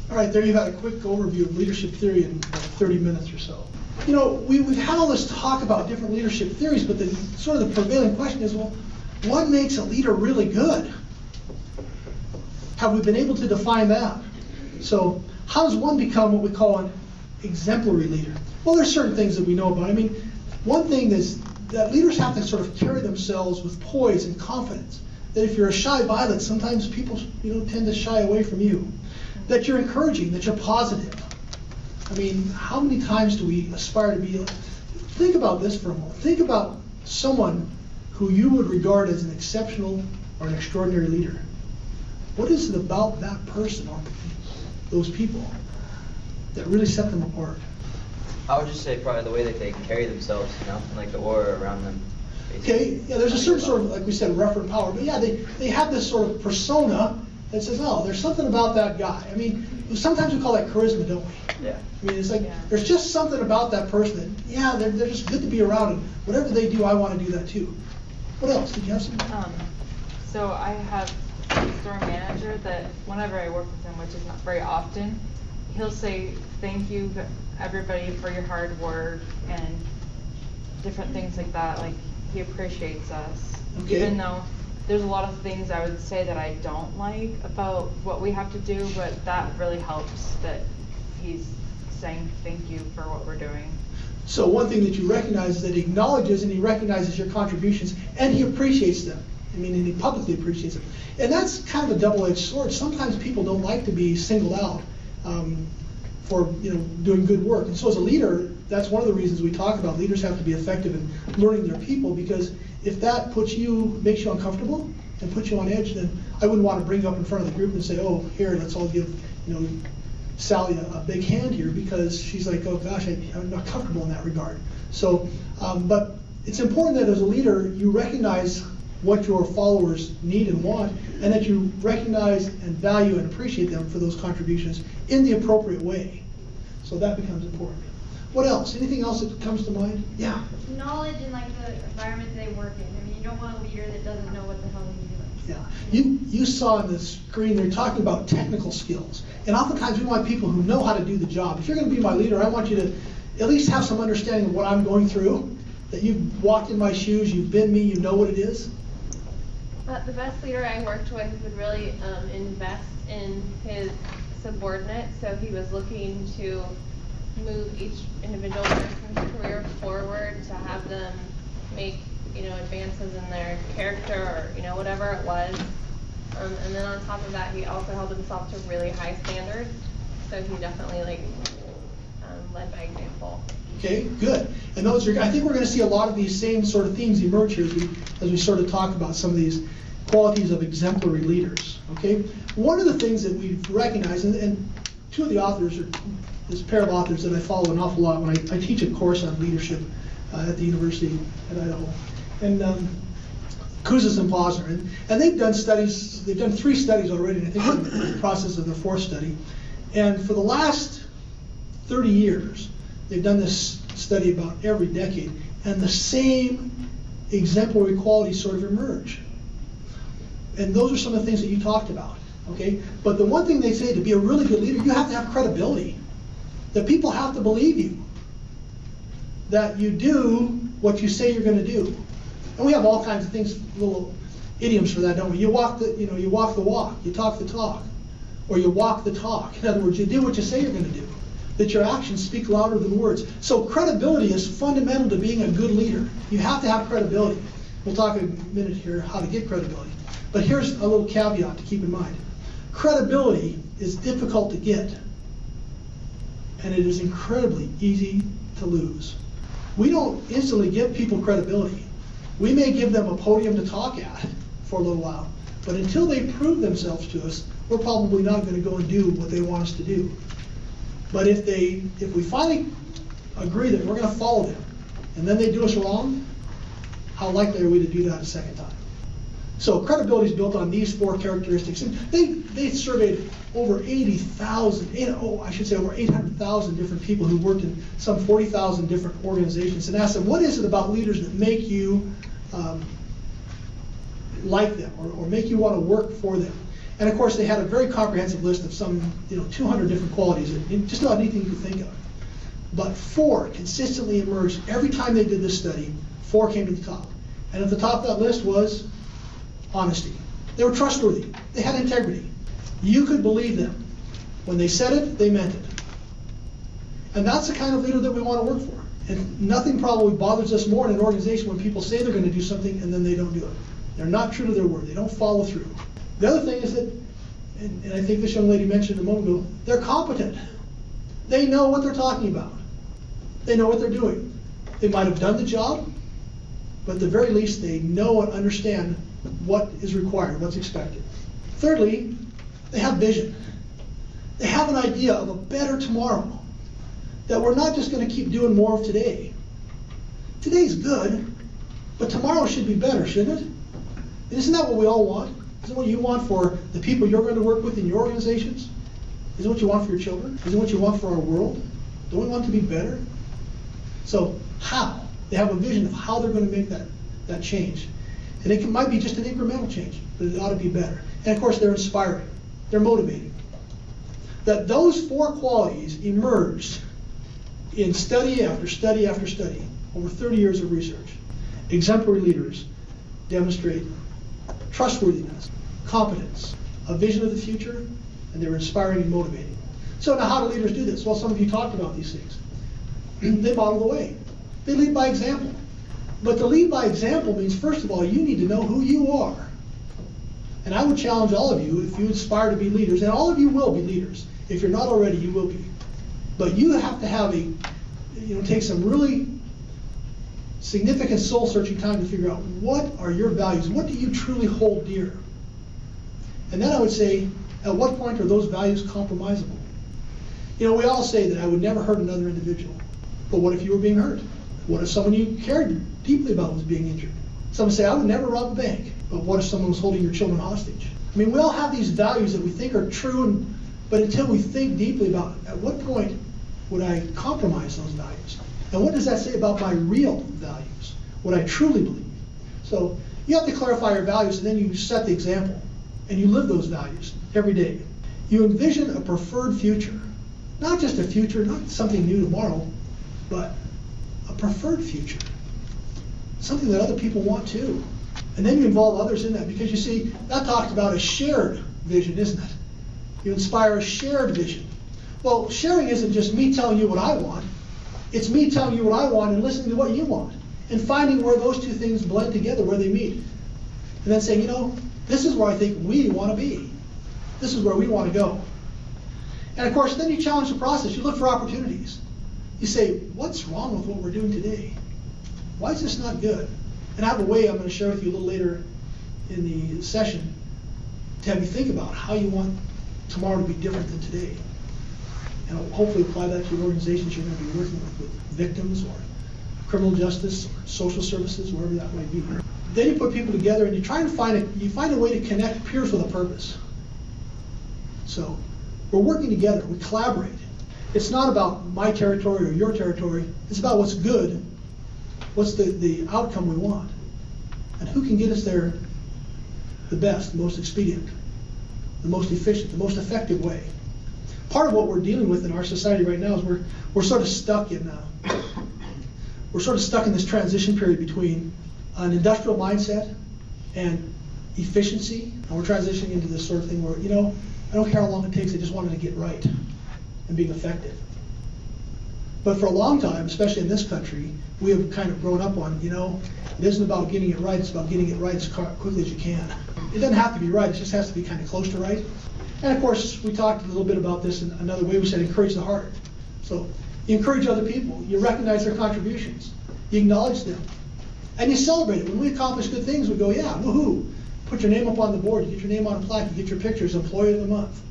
All right, there you had a quick overview of leadership theory in 30 minutes or so. You know, we've had all this talk about different leadership theories, but the sort of the prevailing question is, well, what makes a leader really good? Have we been able to define that? So how does one become what we call an exemplary leader? Well, there's certain things that we know about. I mean, one thing is that leaders have to sort of carry themselves with poise and confidence. That if you're a shy violet, sometimes people tend to shy away from you. That you're encouraging, that you're positive. I mean, how many times do we aspire to be? Think about this for a moment. Think about someone who you would regard as an exceptional or an extraordinary leader. What is it about that person or those people that really set them apart? I would just say probably the way that they carry themselves, and like the aura around them. Okay, yeah, there's a certain sort of, like we said, referent power, but yeah, they have this sort of persona that says, oh, there's something about that guy. I mean, sometimes we call that charisma, don't we? Yeah. I mean, it's like, there's just something about that person that, yeah, they're just good to be around, and whatever they do, I want to do that too. What else? Did you have something? So I have a store manager that whenever I work with him, which is not very often, he'll say, thank you everybody for your hard work and different things like that. Like, he appreciates us. Okay. Even though there's a lot of things I would say that I don't like about what we have to do, but that really helps that he's saying thank you for what we're doing. So one thing that you recognize is that he acknowledges and he recognizes your contributions and he appreciates them. I mean, and he publicly appreciates them. And that's kind of a double-edged sword. Sometimes people don't like to be singled out for doing good work. And so as a leader, that's one of the reasons we talk about leaders have to be effective in learning their people, because if that makes you uncomfortable and puts you on edge, then I wouldn't want to bring you up in front of the group and say, oh, here, let's all give Sally a big hand here, because she's like, oh gosh, I'm not comfortable in that regard. So, but it's important that as a leader, you recognize what your followers need and want, and that you recognize and value and appreciate them for those contributions in the appropriate way. So that becomes important. What else? Anything else that comes to mind? Yeah. Knowledge in like the environment they work in. I mean, you don't want a leader that doesn't know what the hell he's doing. Yeah. You saw on the screen they're talking about technical skills. And oftentimes we want people who know how to do the job. If you're going to be my leader, I want you to at least have some understanding of what I'm going through, that you've walked in my shoes, you've been me, you know what it is. The best leader I worked with would really invest in his subordinates, so he was looking to move each individual person's career forward, to have them make advances in their character or whatever it was, and then on top of that, he also held himself to really high standards, so he definitely led by example. Okay, good. And those are, I think we're going to see a lot of these same sort of themes emerge here as we sort of talk about some of these qualities of exemplary leaders. Okay, one of the things that we've recognized, and two of the authors, or this pair of authors that I follow an awful lot when I teach a course on leadership at the University at Idaho, and Kouzes and Posner, and they've done studies. They've done 3 studies already, and I think they're in the process of the 4th study. And for the last 30 years, they've done this study about every decade, and the same exemplary qualities sort of emerge. And those are some of the things that you talked about, okay? But the one thing they say, to be a really good leader, you have to have credibility. That people have to believe you. That you do what you say you're going to do. And we have all kinds of things, little idioms for that, don't we? You walk the walk, you talk the talk, or you walk the talk. In other words, you do what you say you're going to do. That your actions speak louder than words. So credibility is fundamental to being a good leader. You have to have credibility. We'll talk in a minute here how to get credibility. But here's a little caveat to keep in mind. Credibility is difficult to get, and it is incredibly easy to lose. We don't instantly give people credibility. We may give them a podium to talk at for a little while, but until they prove themselves to us, we're probably not going to go and do what they want us to do. But if we finally agree that we're going to follow them, and then they do us wrong, how likely are we to do that a second time? So credibility is built on these 4 characteristics. And they surveyed over 80,000, over 800,000 different people who worked in some 40,000 different organizations, and asked them, what is it about leaders that make you like them or make you want to work for them? And of course, they had a very comprehensive list of some 200 different qualities, just about anything you could think of. But 4 consistently emerged every time they did this study. 4 came to the top. And at the top of that list was honesty. They were trustworthy. They had integrity. You could believe them. When they said it, they meant it. And that's the kind of leader that we want to work for. And nothing probably bothers us more in an organization when people say they're going to do something and then they don't do it. They're not true to their word. They don't follow through. The other thing is that, and I think this young lady mentioned a moment ago, they're competent. They know what they're talking about. They know what they're doing. They might have done the job, but at the very least they know and understand what is required, what's expected. Thirdly, they have vision. They have an idea of a better tomorrow, that we're not just going to keep doing more of today. Today's good, but tomorrow should be better, shouldn't it? And isn't that what we all want? Isn't what you want for the people you're going to work with in your organizations? Isn't what you want for your children? Isn't what you want for our world? Don't we want to be better? So how? They have a vision of how they're going to make that change. And it might be just an incremental change, but it ought to be better. And of course, they're inspiring. They're motivating. That those 4 qualities emerged in study after study after study, over 30 years of research. Exemplary leaders demonstrate trustworthiness, competence, a vision of the future, and they're inspiring and motivating. So now how do leaders do this? Well, some of you talked about these things. They model the way. They lead by example. But to lead by example means, first of all, you need to know who you are. And I would challenge all of you, if you aspire to be leaders, and all of you will be leaders. If you're not already, you will be. But you have to have take some really significant soul-searching time to figure out, what are your values? What do you truly hold dear? And then I would say, at what point are those values compromisable? We all say that I would never hurt another individual. But what if you were being hurt? What if someone you cared deeply about was being injured? Some say, I would never rob a bank. But what if someone was holding your children hostage? We all have these values that we think are true, but until we think deeply about at what point would I compromise those values? And what does that say about my real values? What I truly believe? So you have to clarify your values, and then you set the example. And you live those values every day. You envision a preferred future. Not just a future, not something new tomorrow, but a preferred future. Something that other people want too. And then you involve others in that, because you see, that talks about a shared vision, isn't it? You inspire a shared vision. Well, sharing isn't just me telling you what I want. It's me telling you what I want and listening to what you want. And finding where those two things blend together, where they meet. And then saying, this is where I think we want to be. This is where we want to go. And of course, then you challenge the process. You look for opportunities. You say, what's wrong with what we're doing today? Why is this not good? And I have a way I'm going to share with you a little later in the session to have you think about how you want tomorrow to be different than today. And I'll hopefully apply that to your organizations you're going to be working with victims or criminal justice or social services, wherever that might be. Then you put people together and you try to find a way to connect peers with a purpose. So we're working together, we collaborate. It's not about my territory or your territory, it's about what's good, what's the outcome we want, and who can get us there the best, the most expedient, the most efficient, the most effective way. Part of what we're dealing with in our society right now is we're sort of stuck in this transition period between an industrial mindset and efficiency, and we're transitioning into this sort of thing where, I don't care how long it takes, I just wanted to get right and being effective. But for a long time, especially in this country, we have kind of grown up on, it isn't about getting it right, it's about getting it right as quickly as you can. It doesn't have to be right, it just has to be kind of close to right. And of course, we talked a little bit about this in another way. We said encourage the heart. So you encourage other people, you recognize their contributions, you acknowledge them, and you celebrate it. When we accomplish good things, we go, yeah, woohoo. Put your name up on the board, you get your name on a plaque, you get your pictures, Employee of the Month.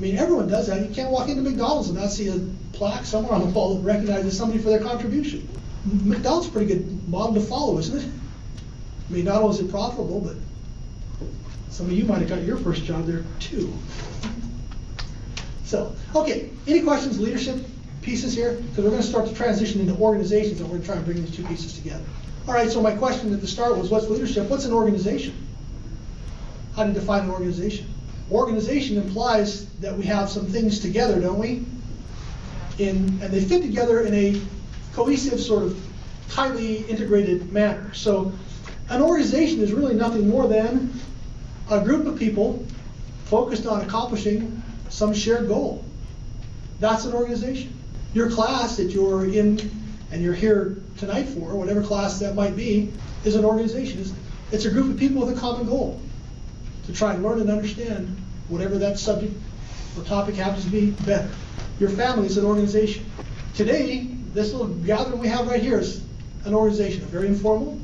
Everyone does that. You can't walk into McDonald's and not see a plaque somewhere on the wall that recognizes somebody for their contribution. McDonald's is a pretty good model to follow, isn't it? Not only is it profitable, but some of you might have got your first job there too. So, okay, any questions, leadership pieces here? Because we're going to start to transition into organizations and we're going to try and bring these two pieces together. All right, so my question at the start was, what's leadership? What's an organization? How do you define an organization? Organization implies that we have some things together, don't we? And they fit together in a cohesive, sort of tightly integrated manner. So an organization is really nothing more than a group of people focused on accomplishing some shared goal. That's an organization. Your class that you're in and you're here tonight for, whatever class that might be, is an organization. It's a group of people with a common goal to try and learn and understand whatever that subject or topic happens to be better. Your family is an organization. Today, this little gathering we have right here is an organization, a very informal,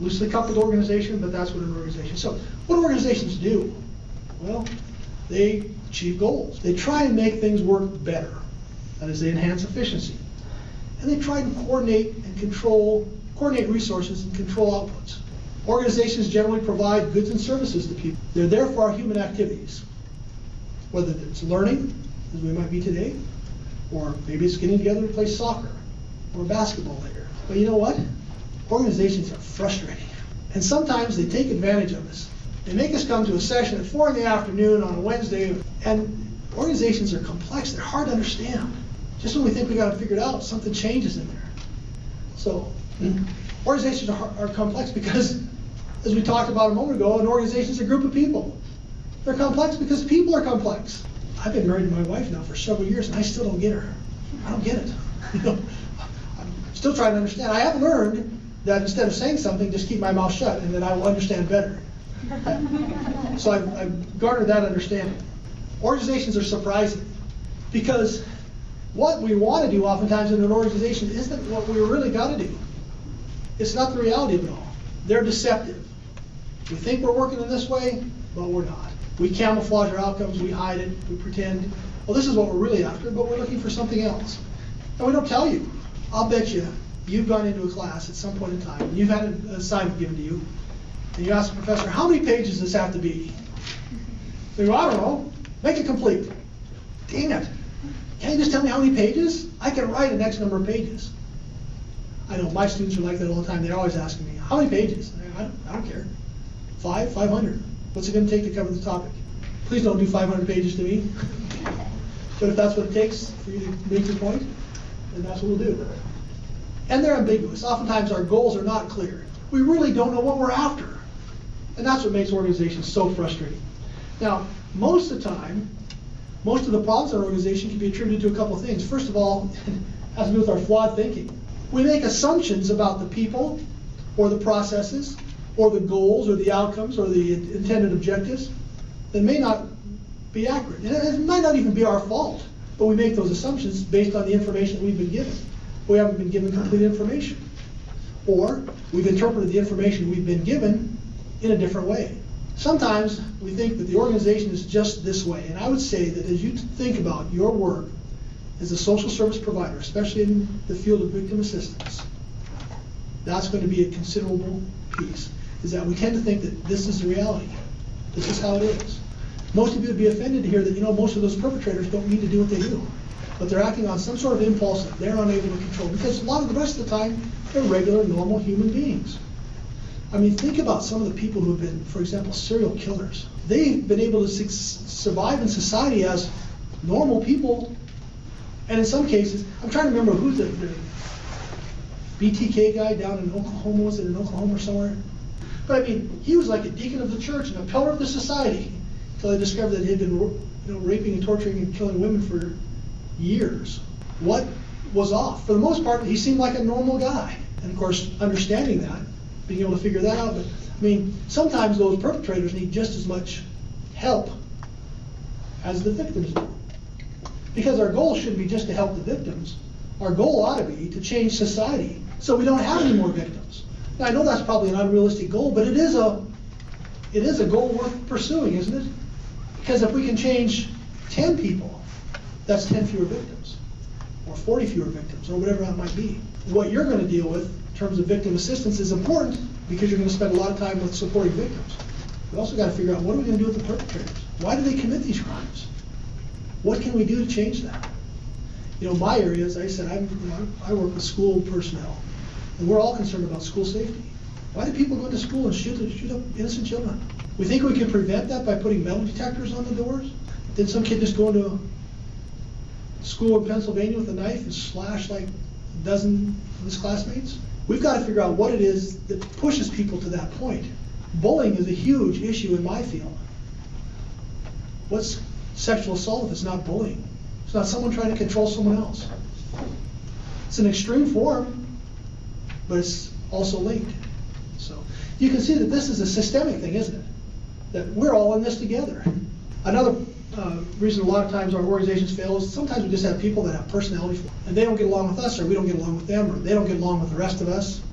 loosely coupled organization, but that's what an organization. So what do organizations do? Well, they achieve goals. They try and make things work better. That is, they enhance efficiency. And they try and coordinate resources and control outputs. Organizations generally provide goods and services to people. They're there for our human activities, whether it's learning, as we might be today, or maybe it's getting together to play soccer or basketball later. But you know what? Organizations are frustrating. And sometimes they take advantage of us. They make us come to a session at 4 in the afternoon on a Wednesday, and organizations are complex. They're hard to understand. Just when we think we got it figured out, something changes in there. So organizations are complex because, as we talked about a moment ago, an organization is a group of people. They're complex because people are complex. I've been married to my wife now for several years, and I still don't get her. I don't get it. I'm still trying to understand. I have learned that instead of saying something, just keep my mouth shut, and then I will understand better. So I've garnered that understanding. Organizations are surprising because what we want to do oftentimes in an organization isn't what we really got to do. It's not the reality of it all. They're deceptive. We think we're working in this way, but we're not. We camouflage our outcomes, we hide it, we pretend, well, this is what we're really after, but we're looking for something else. And we don't tell you. I'll bet you've gone into a class at some point in time, and you've had an assignment given to you, and you ask the professor, how many pages does this have to be? They go, I don't know, make it complete. Dang it. Can't you just tell me how many pages? I can write an X number of pages. I know, my students are like that all the time. They're always asking me, how many pages? I don't care. 500. What's it going to take to cover the topic? Please don't do 500 pages to me. But if that's what it takes for you to make your point, then that's what we'll do. And they're ambiguous. Oftentimes our goals are not clear. We really don't know what we're after. And that's what makes organizations so frustrating. Now, most of the time, most of the problems in an organization can be attributed to a couple of things. First of all, it has to do with our flawed thinking. We make assumptions about the people, or the processes, or the goals, or the outcomes, or the intended objectives that may not be accurate. And it might not even be our fault, but we make those assumptions based on the information that we've been given. We haven't been given complete information. Or we've interpreted the information we've been given in a different way. Sometimes we think that the organization is just this way, and I would say that as you think about your work as a social service provider, especially in the field of victim assistance, that's going to be a considerable piece, is that we tend to think that this is the reality. This is how it is. Most of you would be offended to hear that, most of those perpetrators don't mean to do what they do, but they're acting on some sort of impulse that they're unable to control, because a lot of the rest of the time, they're regular, normal human beings. I mean, think about some of the people who have been, for example, serial killers. They've been able to survive in society as normal people, and in some cases, I'm trying to remember who's the BTK guy down in Oklahoma, was it in Oklahoma or somewhere? But I mean, he was like a deacon of the church and a pillar of the society until they discovered that he had been raping and torturing and killing women for years. What was off? For the most part, he seemed like a normal guy. And of course, understanding that, being able to figure that out, but I mean, sometimes those perpetrators need just as much help as the victims do. Because our goal shouldn't be just to help the victims. Our goal ought to be to change society so we don't have any more victims. Now, I know that's probably an unrealistic goal, but it is a goal worth pursuing, isn't it? Because if we can change 10 people, that's 10 fewer victims, or 40 fewer victims, or whatever that might be. What you're going to deal with in terms of victim assistance is important because you're going to spend a lot of time with supporting victims. We also got to figure out, what are we going to do with the perpetrators? Why do they commit these crimes? What can we do to change that? My area, as I said, I work with school personnel, and we're all concerned about school safety. Why do people go to school and shoot up innocent children? We think we can prevent that by putting metal detectors on the doors? Did some kid just go into school in Pennsylvania with a knife and slash like a dozen of his classmates? We've got to figure out what it is that pushes people to that point. Bullying is a huge issue in my field. What's sexual assault if it's not bullying? It's not someone trying to control someone else. It's an extreme form, but it's also linked. So you can see that this is a systemic thing, isn't it? That we're all in this together. Another reason a lot of times our organizations fail is sometimes we just have people that have personality, and they don't get along with us, or we don't get along with them, or they don't get along with the rest of us.